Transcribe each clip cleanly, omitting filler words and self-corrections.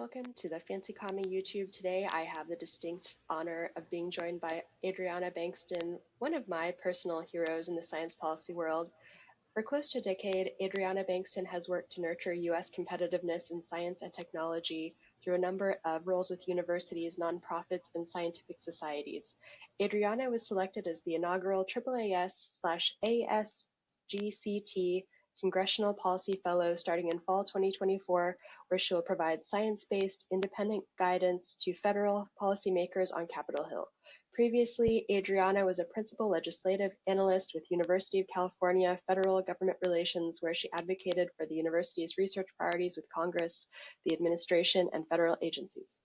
welcome to the Fancy Commie YouTube. Today I have the distinct honor of being joined by Adriana Bankston, one of my personal heroes in the science policy world. For close to a decade, Adriana Bankston has worked to nurture U.S. competitiveness in science and technology through a number of roles with universities, nonprofits, and scientific societies. Adriana was selected as the inaugural AAAS/ASGCT Congressional Policy Fellow starting in fall 2024, where she will provide science-based, independent guidance to federal policymakers on Capitol Hill. Previously, Adriana was a Principal Legislative Analyst with University of California Federal Government Relations, where she advocated for the university's research priorities with Congress, the administration, and federal agencies.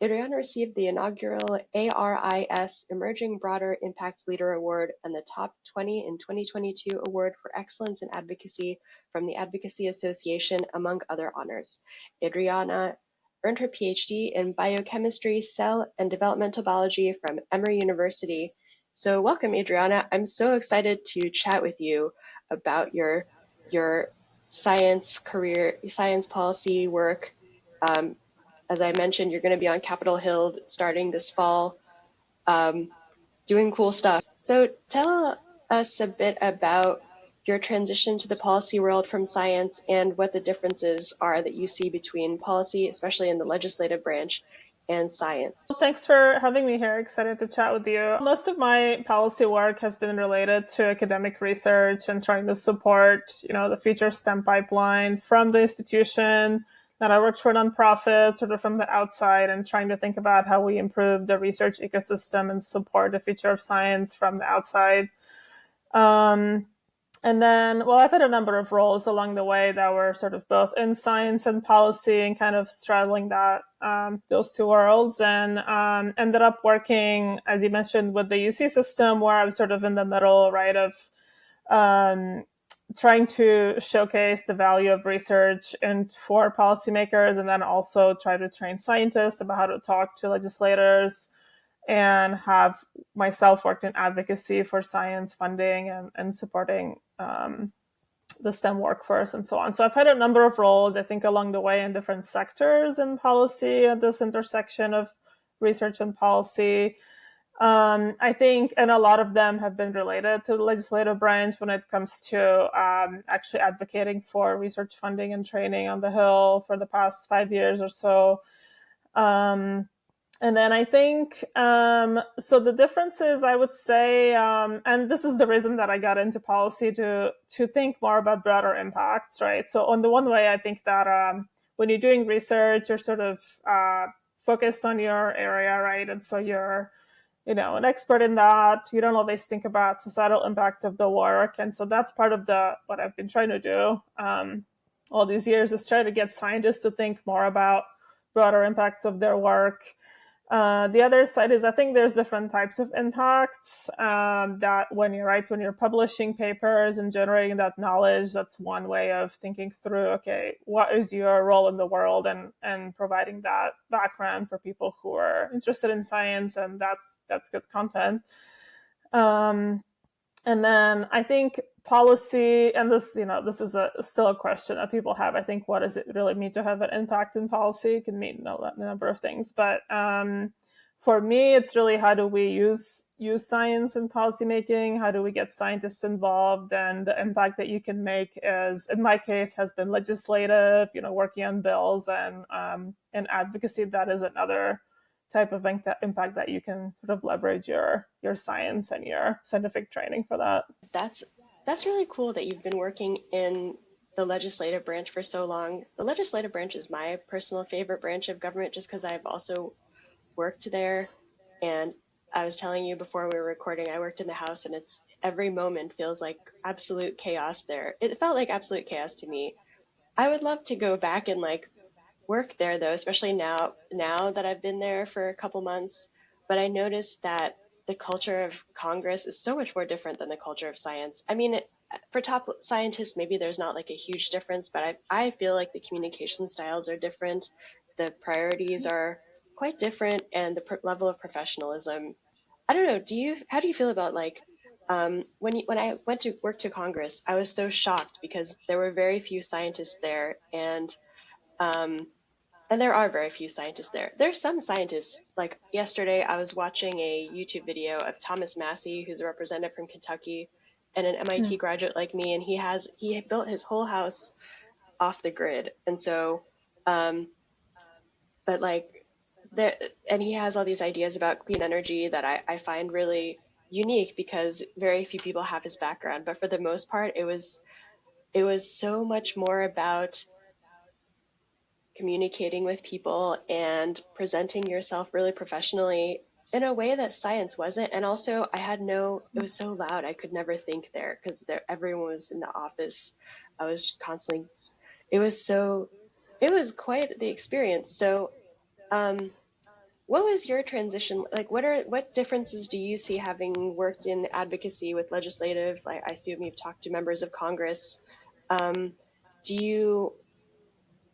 Adriana received the inaugural ARIS Emerging Broader Impacts Leader Award and the Top 20 in 2022 Award for Excellence in Advocacy from the Advocacy Association, among other honors. Adriana earned her Ph.D. in Biochemistry, Cell and Developmental Biology from Emory University. So welcome, Adriana. I'm so excited to chat with you about your science career, science policy work. As I mentioned, you're going to be on Capitol Hill starting this fall, doing cool stuff. So tell us a bit about your transition to the policy world from science and what the differences are that you see between policy, especially in the legislative branch, and science. Well, thanks for having me here. Excited to chat with you. Most of my policy work has been related to academic research and trying to support, the future STEM pipeline from the institution that I worked for nonprofits, sort of from the outside, and trying to think about how we improve the research ecosystem and support the future of science from the outside. And then, I've had a number of roles along the way that were sort of both in science and policy and kind of straddling that, those two worlds, and ended up working, as you mentioned, with the UC system, where I was sort of in the middle, right, of trying to showcase the value of research and for policymakers, and then also try to train scientists about how to talk to legislators, and have myself worked in advocacy for science funding and supporting the STEM workforce and so on. So I've had a number of roles, I think, along the way in different sectors in policy at this intersection of research and policy. I think, and a lot of them have been related to the legislative branch when it comes to actually advocating for research funding and training on the Hill for the past 5 years or so. And then I think, so the differences, I would say, and this is the reason that I got into policy, to think more about broader impacts, right? So on the one way, I think that when you're doing research, you're sort of focused on your area, right? And so you're, an expert in that. You don't always think about societal impacts of the work. And so that's part of what I've been trying to do all these years, is try to get scientists to think more about broader impacts of their work. The other side is, I think there's different types of impacts that when you're publishing papers and generating that knowledge, that's one way of thinking through, okay, what is your role in the world, and providing that background for people who are interested in science, and that's good content. And then I think policy, and this is still a question that people have. I think, what does it really mean to have an impact in policy? It can mean a number of things, but for me, it's really, how do we use science in policymaking? How do we get scientists involved? And the impact that you can make is, in my case, has been legislative, working on bills, and advocacy. That is another type of impact that you can sort of leverage your science and your scientific training for that. That's really cool that you've been working in the legislative branch for so long. The legislative branch is my personal favorite branch of government, just because I've also worked there. And I was telling you before we were recording, I worked in the House, and it's every moment feels like absolute chaos there. It felt like absolute chaos to me. I would love to go back and work there, though, especially now that I've been there for a couple months. But I noticed that the culture of Congress is so much more different than the culture of science. I mean, for top scientists, maybe there's not a huge difference, but I feel like the communication styles are different. The priorities are quite different, and the level of professionalism. I don't know. How do you feel about when I went to work to Congress? I was so shocked because there were very few scientists there, and And there are very few scientists there. There's some scientists, like yesterday I was watching a YouTube video of Thomas Massey, who's a representative from Kentucky and an MIT graduate like me, and he built his whole house off the grid. And so, um, but like there, and he has all these ideas about clean energy that I find really unique because very few people have his background. But for the most part, it was so much more about communicating with people and presenting yourself really professionally in a way that science wasn't. And also, it was so loud, I could never think there because everyone was in the office. I was constantly, it was so, it was quite the experience. So, um, what was your transition like? What differences do you see having worked in advocacy with legislative? Like, I assume you've talked to members of Congress. Um, do you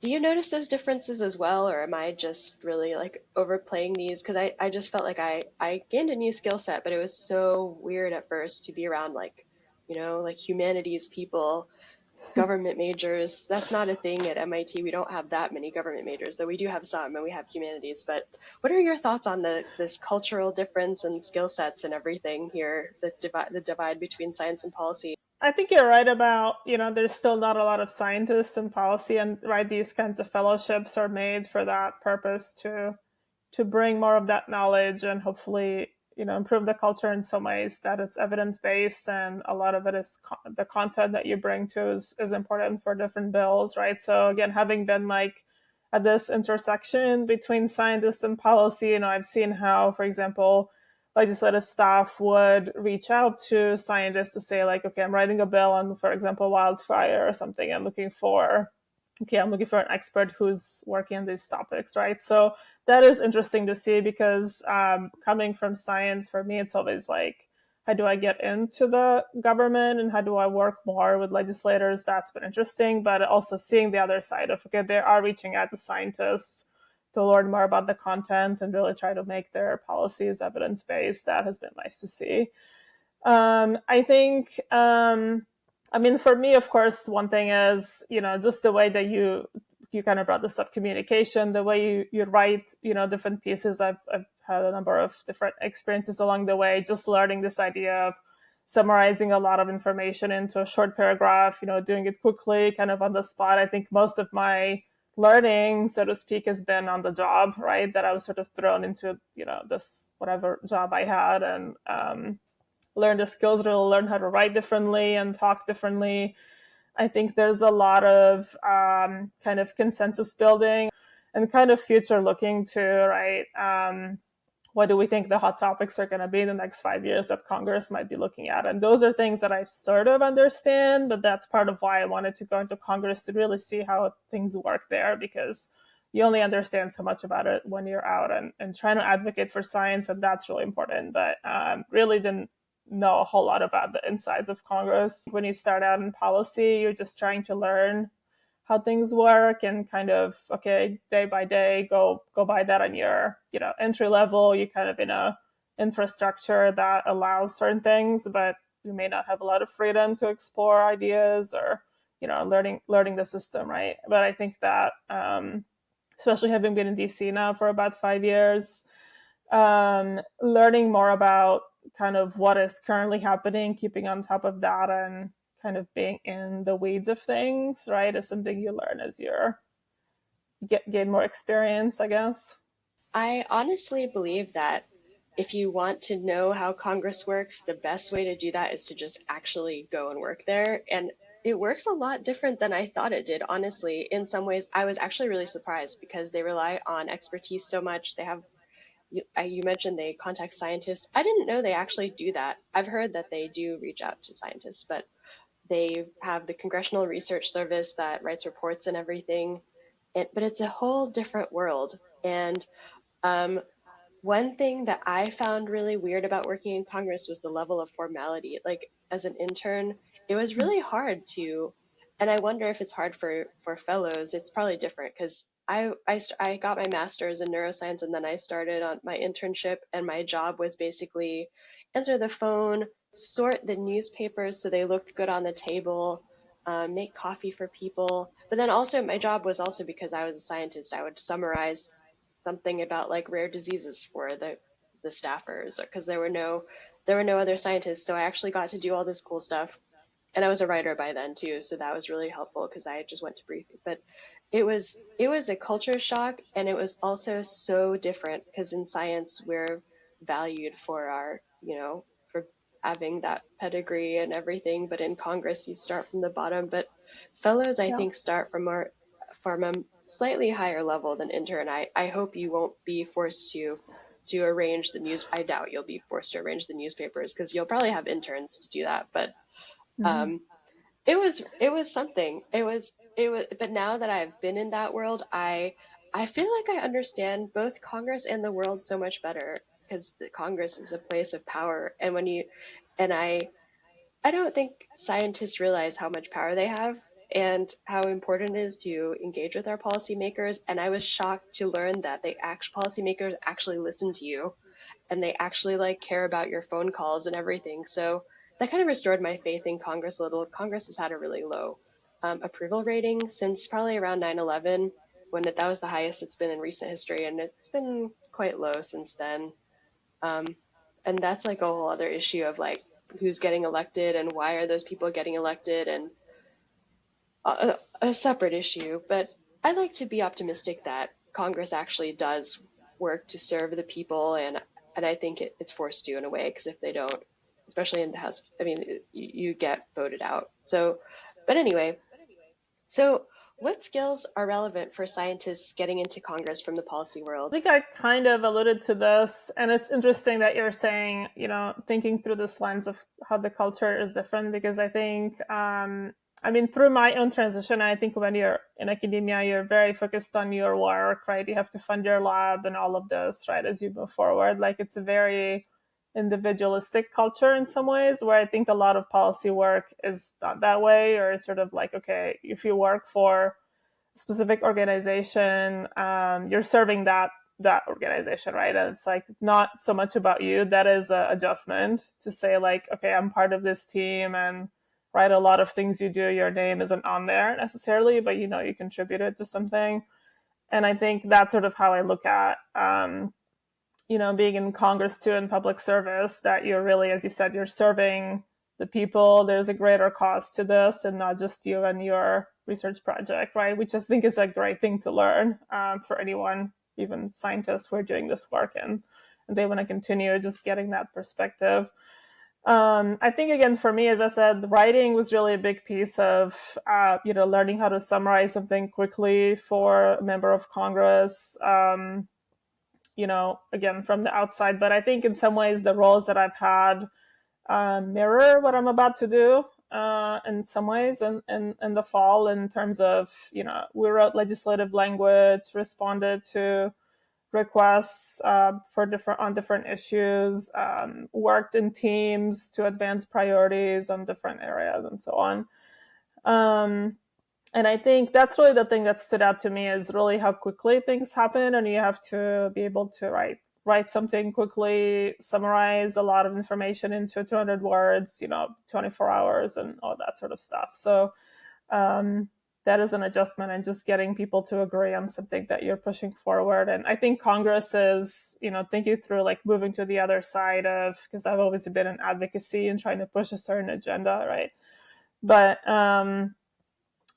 do you notice those differences as well, or am I just really like overplaying these? Because I just felt like I gained a new skill set, but it was so weird at first to be around like, like humanities people, government majors. That's not a thing at MIT. We don't have that many government majors, though we do have some, and we have humanities. But what are your thoughts on this cultural difference and skill sets and everything here, the divide between science and policy? I think you're right about, there's still not a lot of scientists in policy, and right, these kinds of fellowships are made for that purpose to bring more of that knowledge and hopefully, improve the culture in some ways that it's evidence based, and a lot of it is the content that you bring to is important for different bills, right? So again, having been like at this intersection between scientists and policy, I've seen how, for example, legislative staff would reach out to scientists to say like, okay, I'm writing a bill on, for example, wildfire or something, and I'm looking for an expert who's working on these topics, right? So that is interesting to see because coming from science, for me, it's always like, how do I get into the government and how do I work more with legislators? That's been interesting, but also seeing the other side of, okay, they are reaching out to scientists to learn more about the content and really try to make their policies evidence-based. That has been nice to see. I think, for me, of course, one thing is, just the way that you kind of brought this up, communication, the way you write, different pieces. I've had a number of different experiences along the way, just learning this idea of summarizing a lot of information into a short paragraph, doing it quickly, kind of on the spot. I think most of my learning, so to speak, has been on the job, right? That I was sort of thrown into, this whatever job I had, and learn the skills to learn how to write differently and talk differently. I think there's a lot of kind of consensus building and kind of future looking too, right? What do we think the hot topics are going to be in the next 5 years that Congress might be looking at? And those are things that I sort of understand, but that's part of why I wanted to go into Congress, to really see how things work there, because you only understand so much about it when you're out and trying to advocate for science, and that's really important. But really didn't know a whole lot about the insides of Congress. When you start out in policy, you're just trying to learn how things work and kind of, okay, day by day, go by that on your, entry level. You kind of in a infrastructure that allows certain things, but you may not have a lot of freedom to explore ideas or, learning the system, right? But I think that, especially having been in DC now for about 5 years, learning more about kind of what is currently happening, keeping on top of that, and kind of being in the weeds of things, right, is something you learn as you gain more experience, I guess. I honestly believe that if you want to know how Congress works, the best way to do that is to just actually go and work there. And it works a lot different than I thought it did, honestly. In some ways, I was actually really surprised because they rely on expertise so much. You mentioned they contact scientists. I didn't know they actually do that. I've heard that they do reach out to scientists, but they have the Congressional Research Service that writes reports and everything. But it's a whole different world. And um, one thing that I found really weird about working in Congress was the level of formality. Like as an intern, it was really hard to, and I wonder if it's hard for fellows. It's probably different because I got my master's in neuroscience and then I started on my internship, and my job was basically answer the phone, sort the newspapers so they looked good on the table, make coffee for people. But then also my job was also because I was a scientist, I would summarize something about like rare diseases for the staffers because there were no other scientists. So I actually got to do all this cool stuff. And I was a writer by then too, so that was really helpful because I just went to briefing. But it was a culture shock, and it was also so different because in science we're valued for for having that pedigree and everything, but in Congress you start from the bottom. But fellows, I Yeah. think, start from a slightly higher level than intern. I hope you won't be forced to arrange the news. I doubt you'll be forced to arrange the newspapers because you'll probably have interns to do that. But Mm-hmm. um, it was something. It was. But now that I've been in that world, I feel like I understand both Congress and the world so much better because the Congress is a place of power, and when you and I don't think scientists realize how much power they have and how important it is to engage with our policymakers. And I was shocked to learn that policymakers actually listen to you and they actually like care about your phone calls and everything. So that kind of restored my faith in Congress a little. Congress has had a really low approval rating since probably around 9/11, when that was the highest it's been in recent history, and it's been quite low since then. Um, and that's like a whole other issue of like who's getting elected and why are those people getting elected, and a separate issue. But I like to be optimistic that Congress actually does work to serve the people, and I think it's forced to in a way because if they don't, especially in the House, I mean, you get voted out. So, but anyway, so what skills are relevant for scientists getting into Congress from the policy I world? think I kind of alluded to this, and it's interesting that you're saying, thinking through this lens of how the culture is different, because I think, I mean, through my own transition, I think when you're in academia, you're very focused on your work, right? You have to fund your lab and all of this, right, as you move forward. Like, it's a very individualistic culture in some ways, where I think a lot of policy work is not that way, or sort of like, okay, if you work for specific organization, you're serving that organization, right? And it's like not so much about you. That is an adjustment to say like, okay, I'm part of this team, and right, a lot of things you do, your name isn't on there necessarily, but you contributed to something. And I think that's sort of how I look at being in Congress too, in public service, that you're really, as you said, you're serving the people. There's a greater cause to this, and not just you and your research project, right? Which I think is a great thing to learn for anyone, even scientists who are doing this work, and they want to continue just getting that perspective. I think, again, for me, as I said, writing was really a big piece of, learning how to summarize something quickly for a member of Congress. Again, from the outside. But I think in some ways the roles that I've had mirror what I'm about to do in some ways in the fall, in terms of, we wrote legislative language, responded to requests on different issues, worked in teams to advance priorities on different areas and so on. And I think that's really the thing that stood out to me, is really how quickly things happen, and you have to be able to write something quickly, summarize a lot of information into 200 words, 24 hours and all that sort of stuff. So that is an adjustment, and just getting people to agree on something that you're pushing forward. And I think Congress is, thinking through like moving to the other side of, because I've always been in advocacy and trying to push a certain agenda, right? But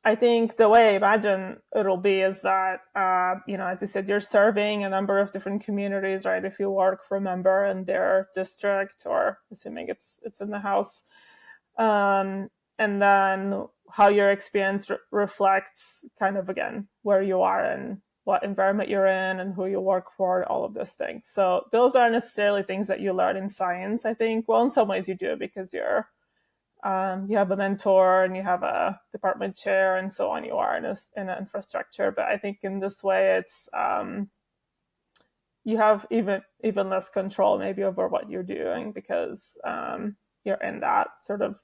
I think the way I imagine it'll be is that, as you said, you're serving a number of different communities, right? If you work for a member in their district, or assuming it's in the House, and then how your experience reflects kind of, again, where you are and what environment you're in and who you work for, all of those things. So those aren't necessarily things that you learn in science, I think. Well, in some ways you do, because you have a mentor and you have a department chair and so on. You are in an infrastructure, but I think in this way, it's you have even less control maybe over what you're doing, because you're in that sort of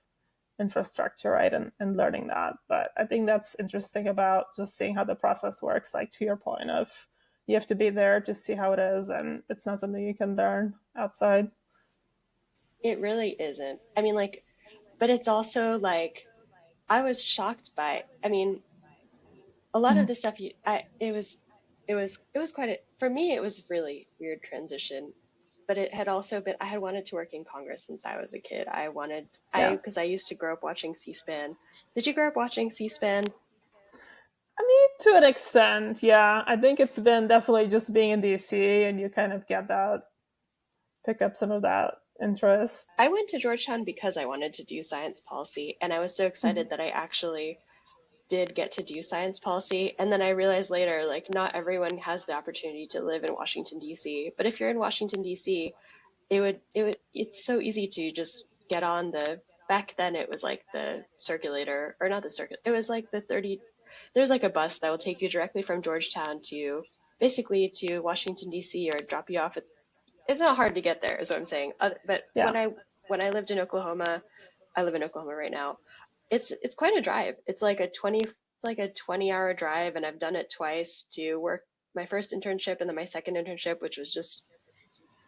infrastructure, right, and learning that. But I think that's interesting about just seeing how the process works. Like, to your point of, you have to be there to see how it is, and it's not something you can learn outside. It really isn't. I mean, like, but it's also like I was shocked by, I mean, a lot of the stuff it was quite a, for me, it was really weird transition, but it had also been, I had wanted to work in Congress since I was a kid. Yeah. Because I used to grow up watching C-SPAN. Did you grow up watching C-SPAN? I mean, to an extent, yeah. I think it's been definitely just being in DC and you kind of get that, pick up some of that interest. I went to Georgetown because I wanted to do science policy, and I was so excited that I actually did get to do science policy. And then I realized later, like, not everyone has the opportunity to live in Washington, D.C. But if you're in Washington, D.C., it's so easy to just get on back then it was like the circulator, or not the circuit, it was like there's like a bus that will take you directly from Georgetown to basically to Washington, D.C., or drop you off at, it's not hard to get there, is what I'm saying. But Yeah. when I lived in Oklahoma, I live in Oklahoma right now. It's quite a drive. It's like a 20-hour drive, and I've done it twice to work my first internship and then my second internship, which was just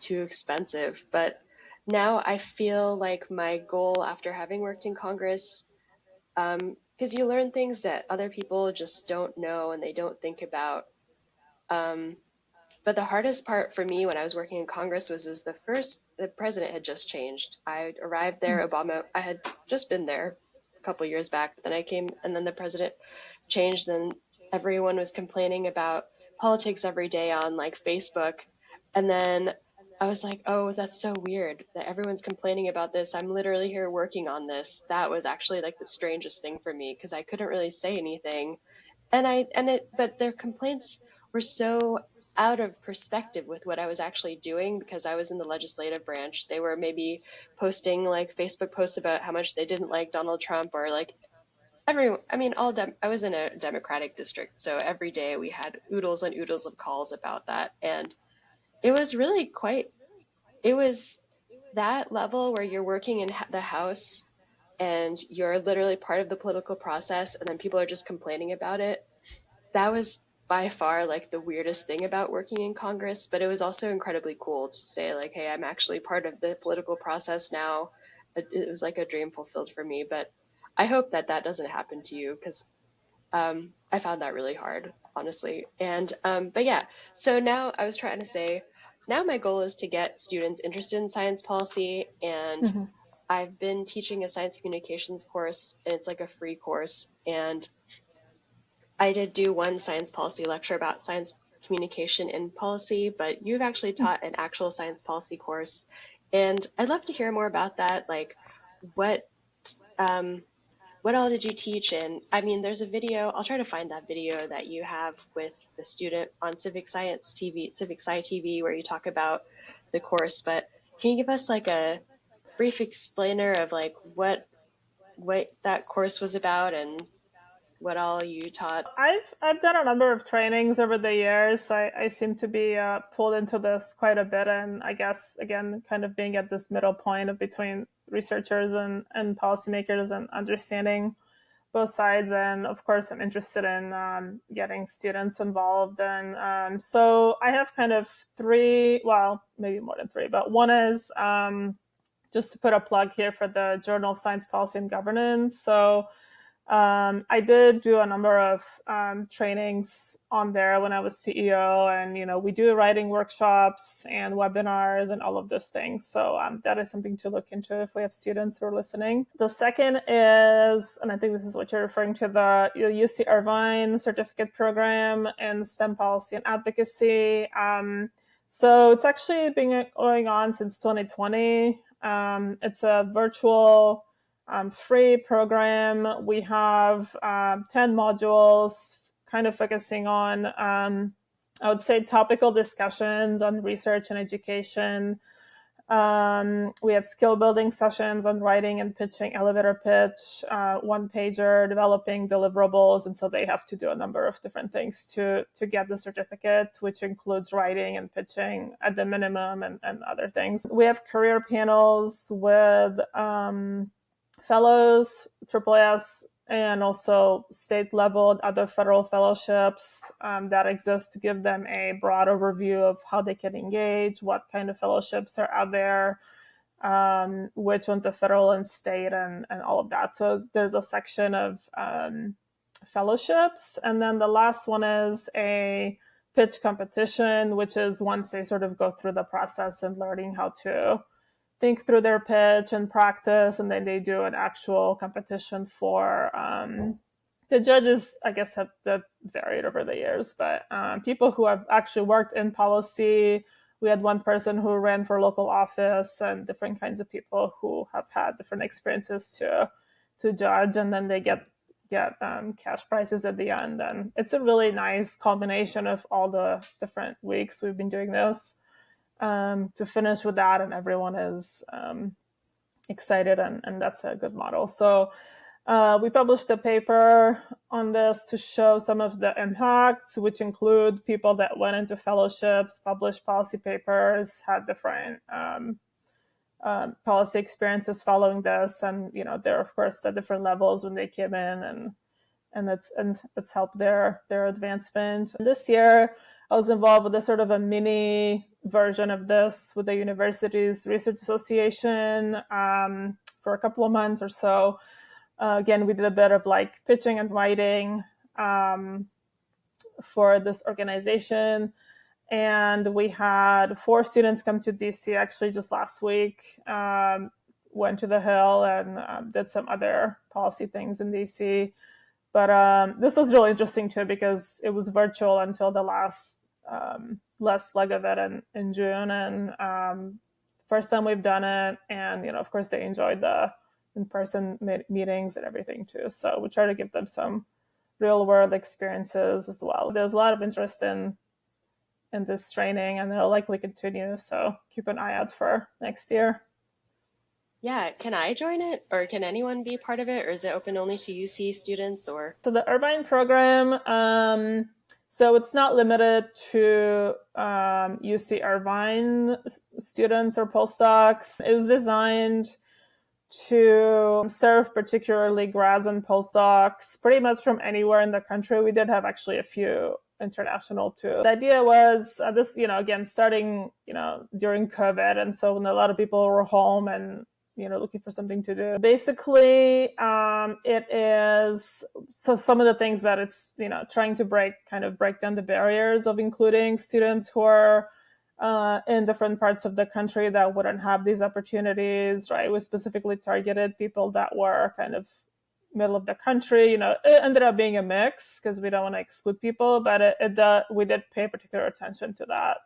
too expensive. But now I feel like my goal after having worked in Congress, because you learn things that other people just don't know and they don't think about. Um, but the hardest part for me when I was working in Congress was the president had just changed. I arrived there, I had just been there a couple years back, but then I came and then the president changed, then everyone was complaining about politics every day on like Facebook. And then I was like, oh, that's so weird that everyone's complaining about this. I'm literally here working on this. That was actually like the strangest thing for me because I couldn't really say anything. But their complaints were so out of perspective with what I was actually doing because I was in the legislative branch. They were maybe posting like Facebook posts about how much they didn't like Donald Trump, or like I mean, I was in a Democratic district, so every day we had oodles and oodles of calls about that. And it was really it was that level where you're working in the House and you're literally part of the political process, and then people are just complaining about it. That was by far like the weirdest thing about working in Congress, but it was also incredibly cool to say like, hey, I'm actually part of the political process now. It was like a dream fulfilled for me, but I hope that that doesn't happen to you because I found that really hard, honestly. And but yeah, so now I was trying to say, now my goal is to get students interested in science policy, and I've been teaching a science communications course, and it's like a free course, and I did do one science policy lecture about science communication in policy, but you've actually taught an actual science policy course, and I'd love to hear more about that. Like, what um, what all did you teach? And I mean, there's a video. I'll try to find that video that you have with the student on Civic Science TV, Civic Sci TV, where you talk about the course. But can you give us like a brief explainer of like what that course was about and what all you taught? I've done a number of trainings over the years. I seem to be pulled into this quite a bit, and I guess again, kind of being at this middle point of between researchers and policymakers and understanding both sides. And of course, I'm interested in getting students involved. And so I have kind of three, well, maybe more than three, but one is just to put a plug here for the Journal of Science Policy and Governance. So I did do a number of trainings on there when I was CEO, and we do writing workshops and webinars and all of those things. So that is something to look into if we have students who are listening. The second is, and I think this is what you're referring to, the UC Irvine certificate program in STEM policy and advocacy. So it's actually been going on since 2020. It's a virtual free program. We have 10 modules kind of focusing on, I would say, topical discussions on research and education. We have skill building sessions on writing and pitching, elevator pitch, one pager, developing deliverables. And so they have to do a number of different things to get the certificate, which includes writing and pitching at the minimum and other things. We have career panels with fellows, AAAS, and also state level other federal fellowships that exist to give them a broad overview of how they can engage, what kind of fellowships are out there. which one's a federal and state and all of that. So there's a section of fellowships. And then the last one is a pitch competition, which is once they sort of go through the process and learning how to think through their pitch and practice, and then they do an actual competition for the judges, I guess, have varied over the years, but people who have actually worked in policy. We had one person who ran for local office, and different kinds of people who have had different experiences to judge, and then they get cash prizes at the end. And it's a really nice combination of all the different weeks we've been doing this to finish with that, and everyone is excited, and that's a good model. So we published a paper on this to show some of the impacts, which include people that went into fellowships, published policy papers, had different policy experiences following this, and there are of course at different levels when they came in, and it's helped their advancement. This year, I was involved with a sort of a mini version of this with the university's research association for a couple of months or so. Again, we did a bit of like pitching and writing for this organization. And we had 4 students come to DC actually just last week, went to the Hill and did some other policy things in DC. But this was really interesting too, because it was virtual until the last leg of it in June. And first time we've done it. And, of course, they enjoyed the in-person meetings and everything too. So we try to give them some real-world experiences as well. There's a lot of interest in this training, and it'll likely continue. So keep an eye out for next year. Yeah, can I join it, or can anyone be part of it, or is it open only to UC students? Or so the Irvine program, so it's not limited to UC Irvine students or postdocs. It was designed to serve particularly grads and postdocs pretty much from anywhere in the country. We did have actually a few international too. The idea was this, again, starting, during COVID. And so when a lot of people were home and, looking for something to do, basically, it is, so some of the things that it's, trying to break down the barriers of including students who are in different parts of the country that wouldn't have these opportunities, right? We specifically targeted people that were kind of middle of the country. It ended up being a mix because we don't want to exclude people, but we did pay particular attention to that.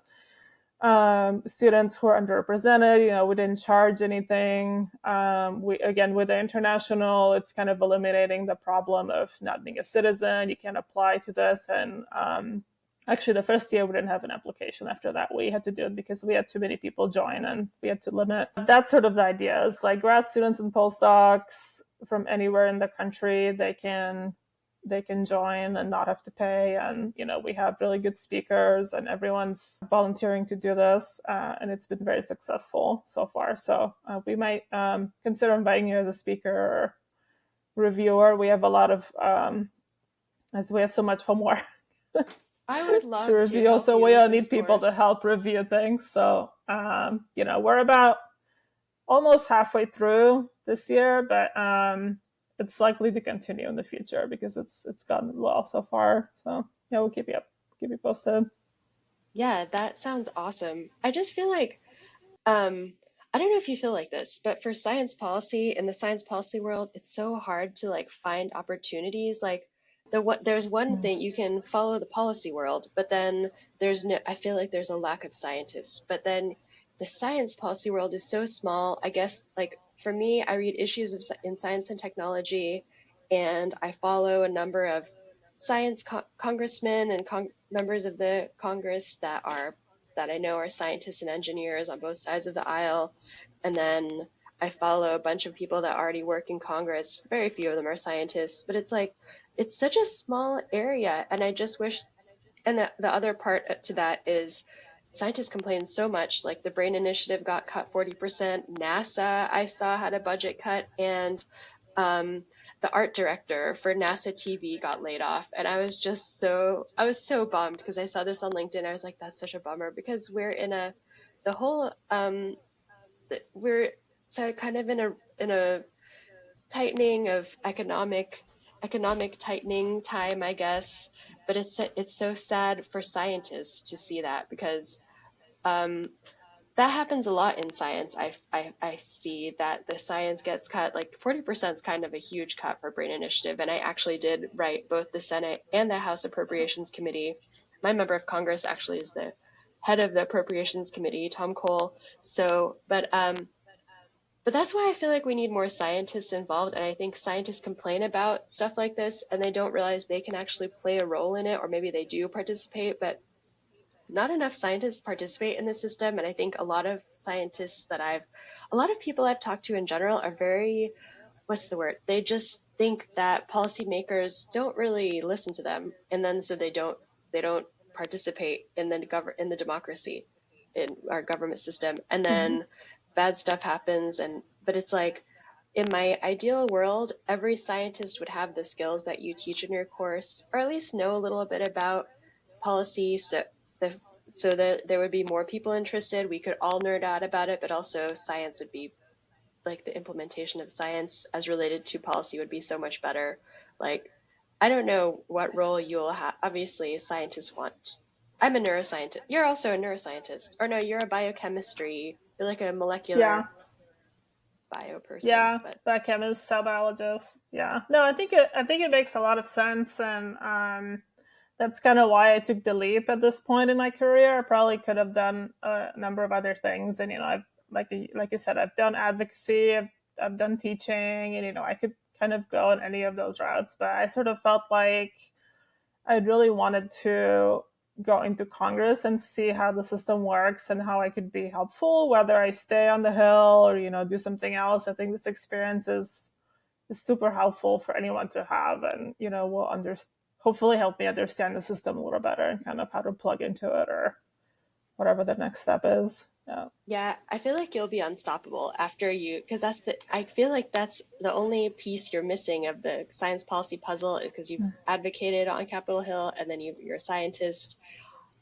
Students who are underrepresented, we didn't charge anything. With the international, it's kind of eliminating the problem of not being a citizen. You can't apply to this. And actually, the first year we didn't have an application. After that, we had to do it because we had too many people join, and we had to limit. That's sort of the idea. It's like grad students and postdocs from anywhere in the country, they can join and not have to pay. And, we have really good speakers, and everyone's volunteering to do this. And it's been very successful so far. So we might consider inviting you as a speaker or reviewer. We have a lot of, as we have so much homework. I would love to review. help So you we all with need this people to course. help review things. So, we're about almost halfway through this year, but it's likely to continue in the future because it's gone well so far. So yeah, we'll keep you posted. Yeah, that sounds awesome. I just feel like, I don't know if you feel like this, but for science policy in the science policy world, it's so hard to like find opportunities. Like there's one thing you can follow the policy world, but then I feel like there's a lack of scientists. But then the science policy world is so small. I guess like for me, I read issues in science and technology, and I follow a number of science congressmen and members of the Congress that I know are scientists and engineers on both sides of the aisle. And then I follow a bunch of people that already work in Congress. Very few of them are scientists, but it's like, it's such a small area. And I just wish, and the other part to that is scientists complain so much. Like the Brain Initiative got cut 40%. NASA, I saw, had a budget cut. And the art director for NASA TV got laid off. And I was so bummed because I saw this on LinkedIn. I was like, that's such a bummer because we're in we're so kind of in a tightening of economic tightening time, I guess. But it's so sad for scientists to see that because um, that happens a lot in science. I see that the science gets cut, like 40% is kind of a huge cut for Brain Initiative. And I actually did write both the Senate and the House Appropriations Committee. My member of Congress actually is the head of the Appropriations Committee, Tom Cole. So, but that's why I feel like we need more scientists involved. And I think scientists complain about stuff like this and they don't realize they can actually play a role in it, or maybe they do participate, but not enough scientists participate in the system. And I think a lot of people I've talked to in general are very, what's the word? They just think that policymakers don't really listen to them. And then so they don't participate in the democracy in our government system. And then bad stuff happens. But it's like, in my ideal world, every scientist would have the skills that you teach in your course, or at least know a little bit about policy, so that there would be more people interested. We could all nerd out about it, but also science would be like the implementation of science as related to policy would be so much better. Like, I don't know what role you'll have. Obviously, scientists want. I'm a neuroscientist. You're also a neuroscientist. Or no, you're a biochemistry. You're like a Yeah. molecular bio person. Yeah, But biochemist, cell biologist. Yeah, no, I think it makes a lot of sense, and that's kind of why I took the leap at this point in my career. I probably could have done a number of other things, and I've like you said, I've done advocacy, I've done teaching, and I could kind of go in any of those routes. But I sort of felt like I really wanted to go into Congress and see how the system works and how I could be helpful, whether I stay on the Hill or do something else. I think this experience is super helpful for anyone to have, and will hopefully help me understand the system a little better and kind of how to plug into it or whatever the next step is. Yeah. yeah, I feel like you'll be unstoppable after because I feel like that's the only piece you're missing of the science policy puzzle, is because you've advocated on Capitol Hill and then you're a scientist.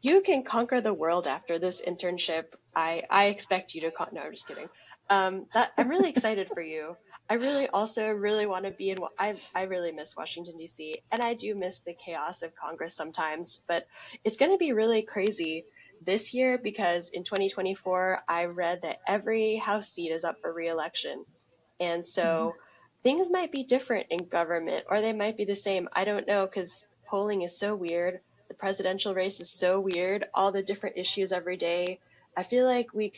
You can conquer the world after this internship. I expect you to no, I'm just kidding. That I'm really excited for you. I really also really want to be in. I really miss Washington D.C. and I do miss the chaos of Congress sometimes. But it's going to be really crazy this year because in 2024 I read that every House seat is up for re-election, and so things might be different in government, or they might be the same. I don't know, because polling is so weird. The presidential race is so weird. All the different issues every day. I feel like we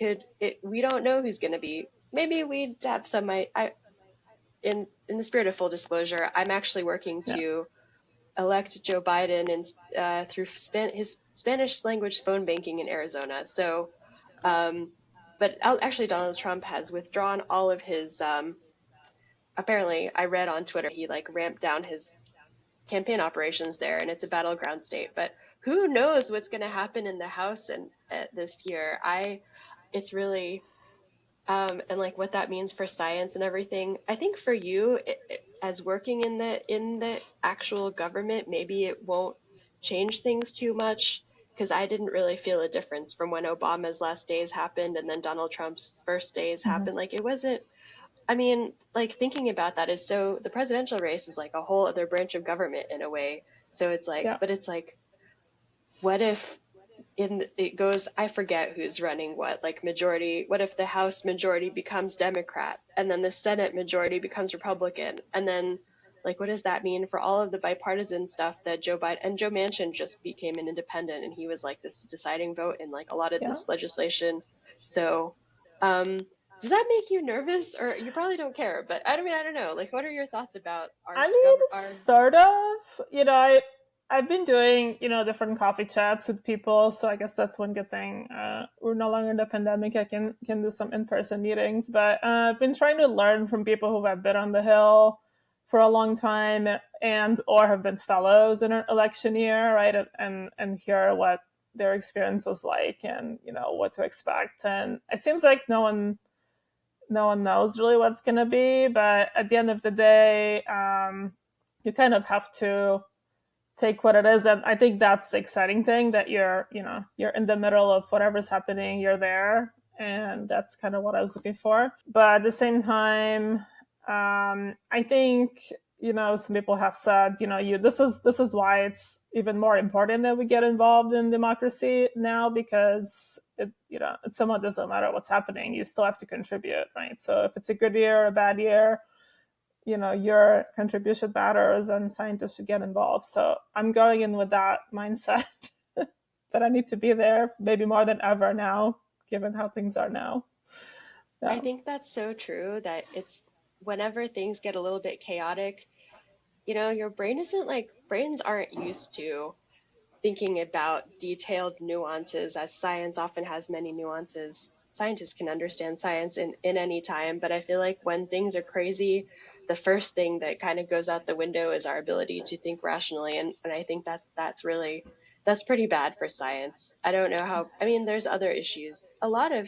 don't know who's going to be. Maybe we'd have some. In the spirit of full disclosure, I'm actually working Yeah. to elect Joe Biden through his Spanish language phone banking in Arizona. So, but actually, Donald Trump has withdrawn all of his. Apparently, I read on Twitter he like ramped down his campaign operations there, and it's a battleground state. But who knows what's going to happen in the House and this year? It's really and like what that means for science and everything. I think for you, as working in the actual government, maybe it won't change things too much, because I didn't really feel a difference from when Obama's last days happened and then Donald Trump's first days happened. Like it wasn't. I mean, like thinking about that is so the presidential race is like a whole other branch of government in a way. So it's like, Yeah. but it's like, what if it goes, I forget who's running what, like majority, what if the House majority becomes Democrat and then the Senate majority becomes Republican? And then like, what does that mean for all of the bipartisan stuff that Joe Biden and Joe Manchin just became an independent, and he was like this deciding vote in like a lot of Yeah. this legislation. So, does that make you nervous, or you probably don't care? But I mean, I don't know. Like, what are your thoughts about I mean, our sort of. I've been doing different coffee chats with people, so I guess that's one good thing. We're no longer in the pandemic. I can do some in person meetings, but I've been trying to learn from people who have been on the Hill for a long time and or have been fellows in an election year, right? And hear what their experience was like, and what to expect. And it seems like no one knows really what's going to be, but at the end of the day, you kind of have to take what it is. And I think that's the exciting thing, that you're in the middle of whatever's happening, you're there, And that's kind of what I was looking for. But at the same time, I think, some people have said, this is why it's even more important that we get involved in democracy now, because it somewhat doesn't matter what's happening. You still have to contribute, right? So if it's a good year or a bad year, your contribution matters and scientists should get involved. So I'm going in with that mindset that I need to be there, maybe more than ever now, given how things are now. Yeah. I think that's so true that it's whenever things get a little bit chaotic, your brains aren't used to thinking about detailed nuances, as science often has many nuances. Scientists can understand science in any time, but I feel like when things are crazy, the first thing that kind of goes out the window is our ability to think rationally. And I think that's pretty bad for science. I don't know how, I mean, there's other issues. I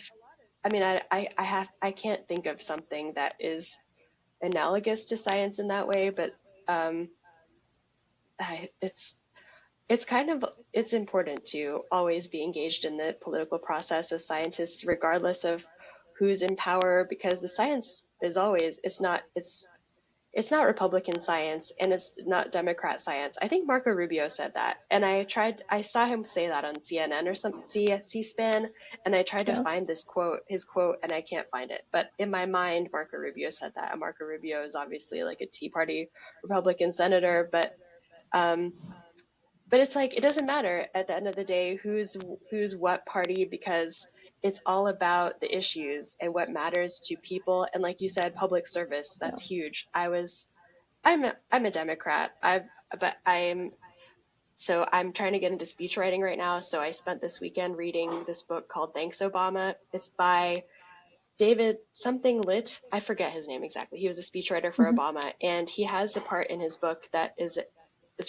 can't think of something that is analogous to science in that way, but um, it's important to always be engaged in the political process as scientists, regardless of who's in power, because the science is always, it's not Republican science and it's not Democrat science. I think Marco Rubio said that, and I saw him say that on CNN or some C-SPAN, and I tried to find his quote, and I can't find it. But in my mind, Marco Rubio said that. And Marco Rubio is obviously like a Tea Party Republican senator, but it's like it doesn't matter at the end of the day who's what party, because it's all about the issues and what matters to people. And like you said, public service, that's huge. I'm a Democrat. I'm trying to get into speech writing right now. So I spent this weekend reading this book called Thanks Obama. It's by David something Lit. I forget his name exactly. He was a speechwriter for Obama, and he has a part in his book that is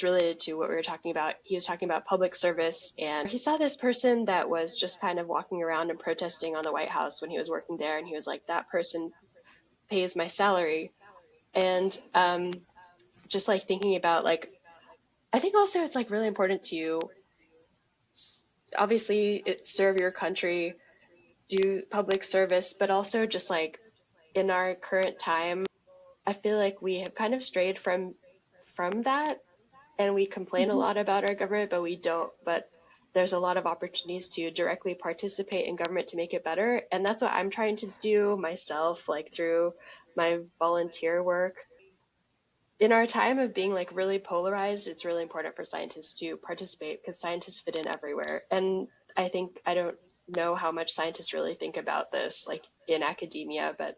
related to what we were talking about. He was talking about public service, and he saw this person that was just kind of walking around and protesting on the White House when he was working there, and he was like, that person pays my salary. And just like thinking about, like, I think also it's like really important to obviously serve your country, do public service, but also just like in our current time, I feel like we have kind of strayed from that, and we complain a lot about our government, but there's a lot of opportunities to directly participate in government to make it better. And that's what I'm trying to do myself, like through my volunteer work. In our time of being like really polarized, it's really important for scientists to participate because scientists fit in everywhere. And I don't know how much scientists really think about this, like in academia, but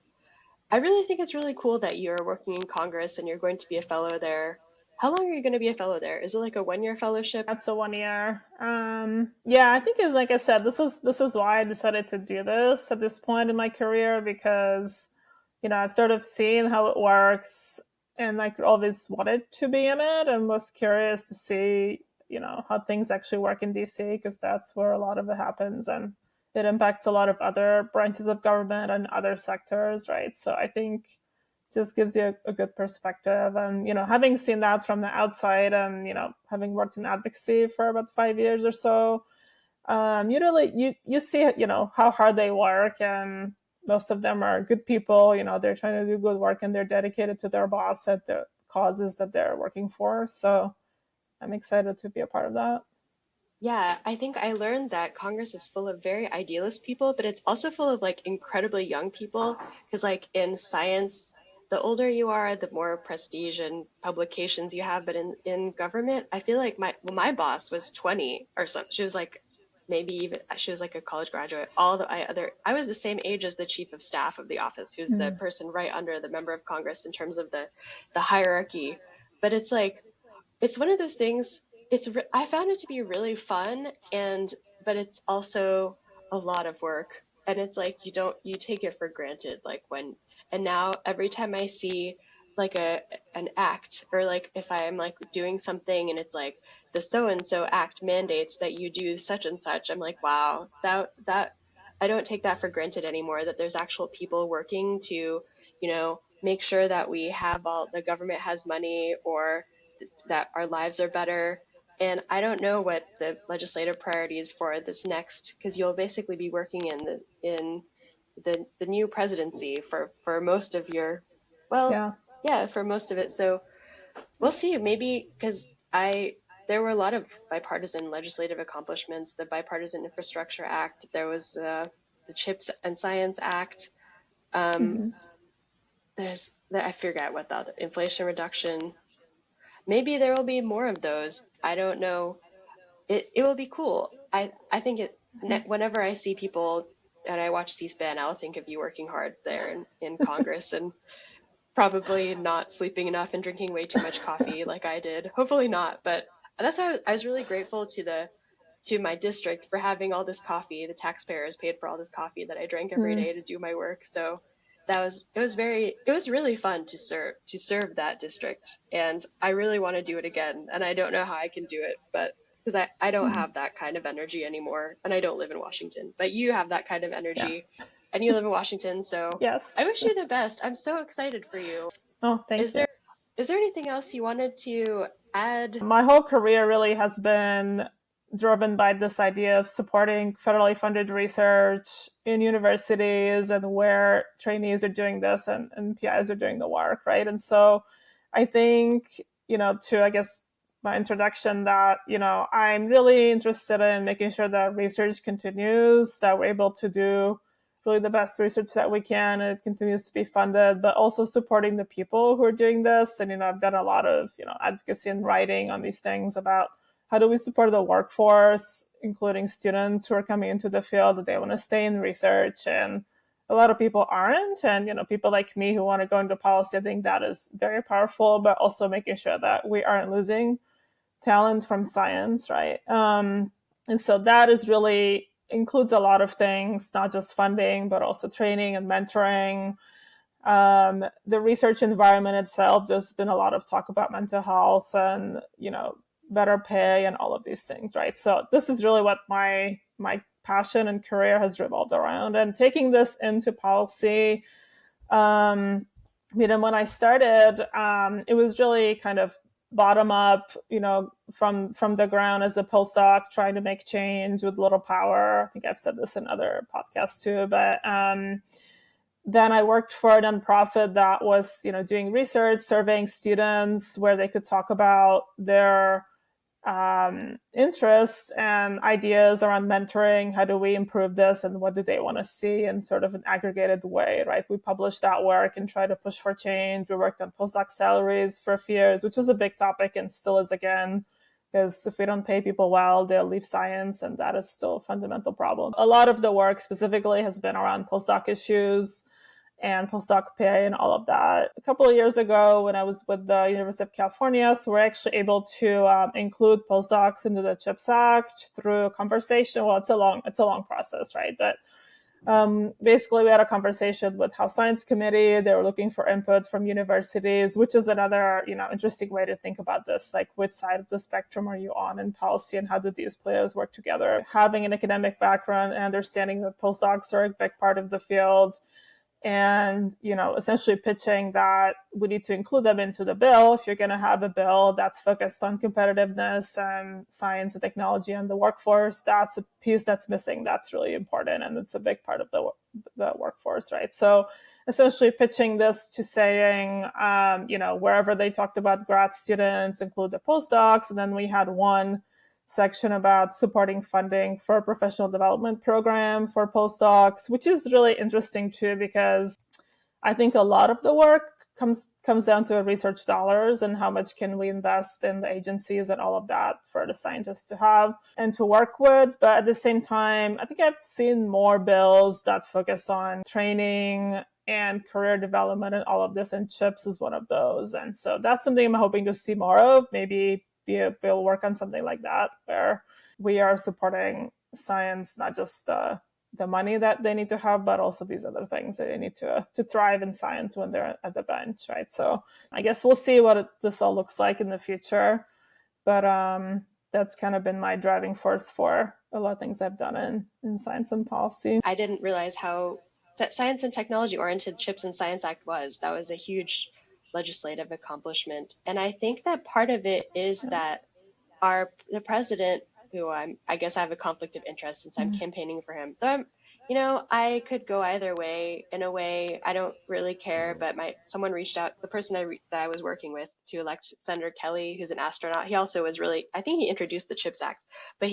I really think it's really cool that you're working in Congress and you're going to be a fellow there. How long are you going to be a fellow there? Is it like a 1-year fellowship? That's a 1 year. Yeah, I think it's like I said, this is why I decided to do this at this point in my career, because I've sort of seen how it works, and I always wanted to be in it and was curious to see how things actually work in DC, because that's where a lot of it happens, and it impacts a lot of other branches of government and other sectors, right? So I think just gives you a good perspective. And, having seen that from the outside and, having worked in advocacy for about 5 years or so, you see, how hard they work, and most of them are good people. They're trying to do good work and they're dedicated to their boss and the causes that they're working for. So I'm excited to be a part of that. Yeah, I think I learned that Congress is full of very idealist people, but it's also full of like incredibly young people. Because like in science, the older you are, the more prestige and publications you have. But in government, I feel like my boss was 20 or something. She was like she was like a college graduate. I was the same age as the chief of staff of the office, who's the person right under the member of Congress in terms of the hierarchy. But it's like it's one of those things. I found it to be really fun, but it's also a lot of work, and it's like you take it for granted, like and now every time I see like an act, or like if I'm like doing something and it's like the so and so act mandates that you do such and such, I'm like, wow, that I don't take that for granted anymore, that there's actual people working to make sure that we have all the government has money, or that our lives are better. And I don't know what the legislative priorities for this next, because you'll basically be working in the new presidency for most of your, for most of it. So we'll see. Maybe because there were a lot of bipartisan legislative accomplishments. The Bipartisan Infrastructure Act. There was the Chips and Science Act. I forget what the other, Inflation Reduction. Maybe there will be more of those. I don't know. It will be cool. I think whenever I see people and I watch C-SPAN, I'll think of you working hard there in Congress and probably not sleeping enough and drinking way too much coffee like I did. Hopefully not, but that's why I was really grateful to my district for having all this coffee. The taxpayers paid for all this coffee that I drank every day to do my work. So it was really fun to serve that district, and I really want to do it again. And I don't know how I can do it, but because I don't have that kind of energy anymore, and I don't live in Washington, but you have that kind of energy. And you live in Washington, so yes. I wish you the best. I'm so excited for you. Oh, thank you. Is there anything else you wanted to add? My whole career really has been driven by this idea of supporting federally funded research in universities and where trainees are doing this and PIs are doing the work, right? And so I think, I guess my introduction that, I'm really interested in making sure that research continues, that we're able to do really the best research that we can, and it continues to be funded, but also supporting the people who are doing this. And, I've done a lot of, advocacy and writing on these things about how do we support the workforce, including students who are coming into the field that they want to stay in research. And a lot of people aren't. And, people like me who want to go into policy, I think that is very powerful, but also making sure that we aren't losing talent from science, right? And so that is really includes a lot of things, not just funding, but also training and mentoring. The research environment itself, there's been a lot of talk about mental health and, better pay and all of these things, right? So this is really what my passion and career has revolved around. And taking this into policy, when I started, it was really kind of bottom up, from the ground as a postdoc, trying to make change with little power. I think I've said this in other podcasts too, but then I worked for a nonprofit that was, doing research, surveying students where they could talk about their interests and ideas around mentoring. How do we improve this, and what do they want to see in sort of an aggregated way, right? We published that work and tried to push for change. We worked on postdoc salaries for a few years, which is a big topic and still is again, because if we don't pay people well, they'll leave science, and that is still a fundamental problem. A lot of the work specifically has been around postdoc issues and postdoc pay and all of that. A couple of years ago, when I was with the University of California, so we're actually able to include postdocs into the CHIPS Act through a conversation. Well, it's a long process, right? But basically, we had a conversation with House Science Committee. They were looking for input from universities, which is another, interesting way to think about this. Like, which side of the spectrum are you on in policy, and how do these players work together? Having an academic background and understanding that postdocs are a big part of the field, and, essentially pitching that we need to include them into the bill. If you're going to have a bill that's focused on competitiveness and science and technology and the workforce, that's a piece that's missing. That's really important. And it's a big part of the workforce, right? So essentially pitching this to saying, wherever they talked about grad students, include the postdocs. And then we had one section about supporting funding for a professional development program for postdocs, which is really interesting too, because I think a lot of the work comes down to research dollars and how much can we invest in the agencies and all of that for the scientists to have and to work with. But at the same time, I think I've seen more bills that focus on training and career development and all of this, and CHIPS is one of those. And so that's something I'm hoping to see more of, maybe be a bill work on something like that, where we are supporting science, not just the money that they need to have, but also these other things that they need to thrive in science when they're at the bench, right? So I guess we'll see what this all looks like in the future. But that's kind of been my driving force for a lot of things I've done in science and policy. I didn't realize how science and technology-oriented CHIPS and Science Act was. That was a huge legislative accomplishment. And I think that part of it is that the president, who I guess I have a conflict of interest since I'm campaigning for him, though I could go either way. In a way, I don't really care, but someone reached out, the person that I was working with to elect Senator Kelly, who's an astronaut. He also was really, I think he introduced the CHIPS Act, but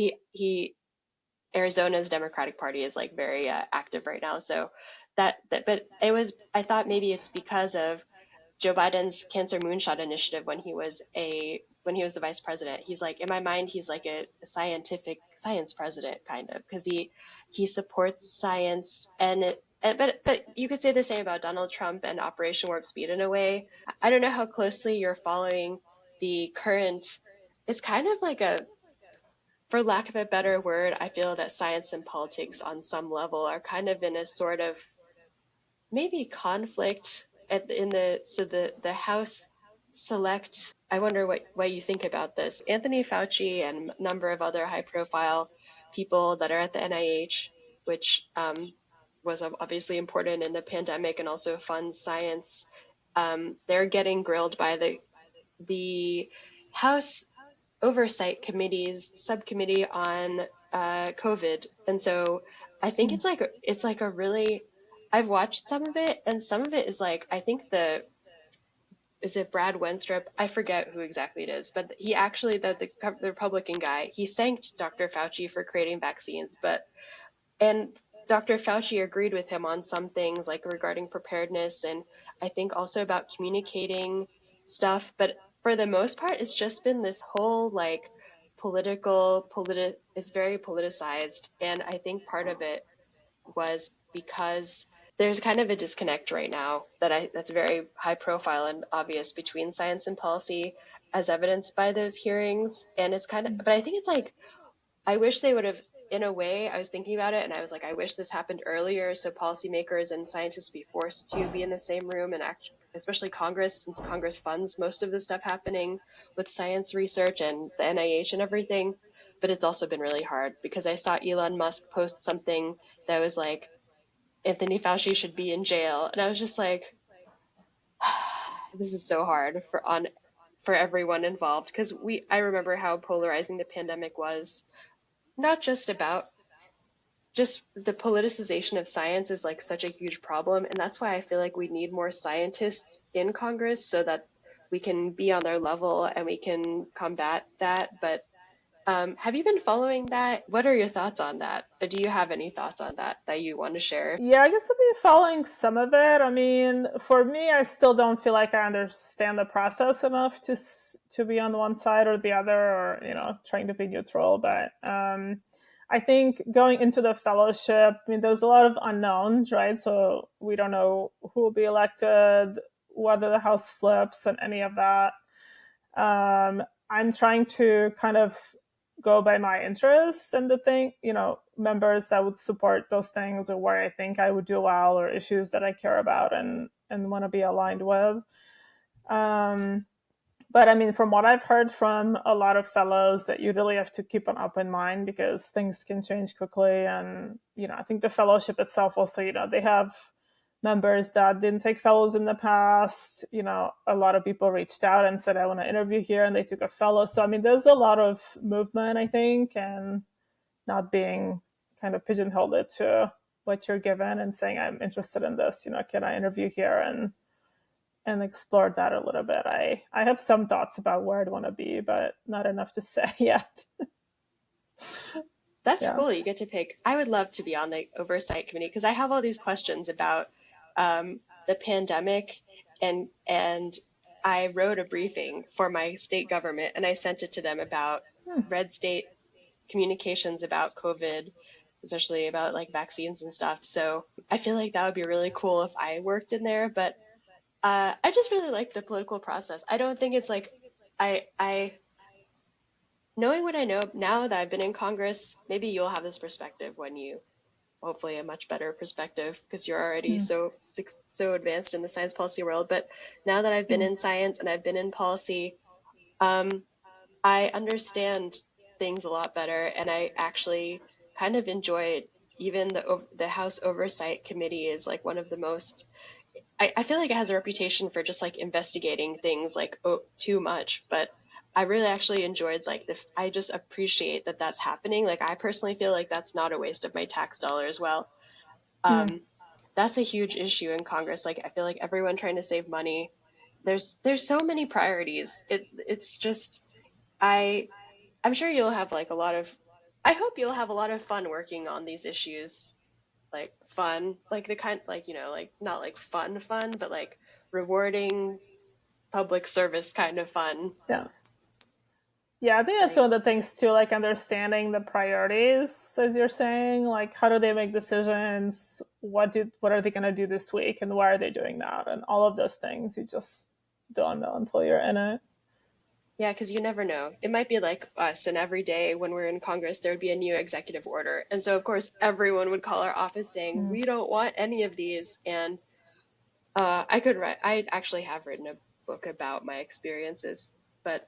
Arizona's Democratic Party is like very active right now. So but I thought maybe it's because of Joe Biden's Cancer Moonshot initiative when he was the vice president. He's like, in my mind, he's like a science president kind of, because he supports science but you could say the same about Donald Trump and Operation Warp Speed in a way. I don't know how closely you're following the current. It's kind of like for lack of a better word, I feel that science and politics on some level are kind of in a sort of maybe conflict the House select. I wonder what you think about this. Anthony Fauci and a number of other high profile people that are at the NIH, which was obviously important in the pandemic and also funds science. They're getting grilled by the House Oversight Committee's subcommittee on COVID, and so I think it's like a really. I've watched some of it, and some of it is like, I think is it Brad Wenstrup? I forget who exactly it is, but he actually the Republican guy, he thanked Dr. Fauci for creating vaccines, and Dr. Fauci agreed with him on some things like regarding preparedness, and I think also about communicating stuff. But for the most part, it's just been this whole like it's very politicized. And I think part of it was because there's kind of a disconnect right now that's very high profile and obvious between science and policy, as evidenced by those hearings. And it's kind of, but I think it's like, I wish they would have, in a way, I was thinking about it and I was like, I wish this happened earlier so policymakers and scientists be forced to be in the same room and act, especially Congress, since Congress funds most of the stuff happening with science research and the NIH and everything. But it's also been really hard because I saw Elon Musk post something that was like, Anthony Fauci should be in jail. And I was just like, this is so hard for everyone involved, because I remember how polarizing the pandemic was. Not just about just the politicization of science is like such a huge problem, and that's why I feel like we need more scientists in Congress so that we can be on their level and we can combat that. But have you been following that? What are your thoughts on that? Do you have any thoughts on that you want to share? Yeah, I guess I've been following some of it. I mean, for me, I still don't feel like I understand the process enough to be on one side or the other, or trying to be neutral. But I think going into the fellowship, I mean, there's a lot of unknowns, right? So we don't know who will be elected, whether the House flips, and any of that. I'm trying to kind of go by my interests and members that would support those things, or where I think I would do well, or issues that I care about and want to be aligned with. But I mean, from what I've heard from a lot of fellows, that you really have to keep an open mind because things can change quickly. And, I think the fellowship itself also, they have members that didn't take fellows in the past. A lot of people reached out and said, I want to interview here, and they took a fellow. So, I mean, there's a lot of movement, I think, and not being kind of pigeonholed to what you're given and saying, I'm interested in this, can I interview here and explore that a little bit. I have some thoughts about where I'd want to be, but not enough to say yet. That's cool. You get to pick. I would love to be on the oversight committee because I have all these questions about the pandemic, and I wrote a briefing for my state government and I sent it to them about red state communications about COVID, especially about like vaccines and stuff. So I feel like that would be really cool if I worked in there. But I just really like the political process. I don't think it's like I knowing what I know now that I've been in Congress, maybe you'll have this perspective when you, hopefully a much better perspective because you're already so advanced in the science policy world. But now that I've been in science and I've been in policy, I understand things a lot better, and I actually kind of enjoy it. Even the House Oversight Committee is like one of the most. I feel like it has a reputation for just like investigating things like too much, but I really actually enjoyed like I just appreciate that that's happening. Like I personally feel like that's not a waste of my tax dollars. Well, Mm. That's a huge issue in Congress. Like I feel like everyone trying to save money. There's so many priorities. It's just I I'm sure you'll have like a lot of I hope you'll have a lot of fun working on these issues. Like fun, like the kind like like not like fun, but like rewarding public service kind of fun. Yeah. Yeah, I think that's Like one of the things too, like understanding the priorities, as you're saying, like how do they make decisions? What are they going to do this week, and why are they doing that? And all of those things you just don't know until you're in it. yeah, because you never know. It might be like us, and every day when we're in Congress, there would be a new executive order. And so, of course, everyone would call our office saying, Mm. we don't want any of these. And I actually have written a book about my experiences, but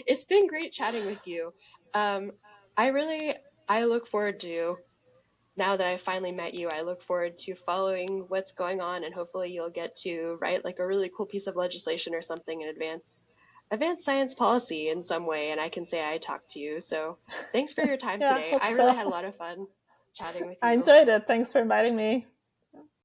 it's been great chatting with you. Um, I really, I look forward to, now that I finally met you, I look forward to following what's going on, and hopefully you'll get to write like a really cool piece of legislation or something and advance science policy in some way, and I can say I talked to you. So thanks for your time Yeah, I today. hope I really had a so. lot of fun chatting with I you. enjoyed it. Thanks for inviting me.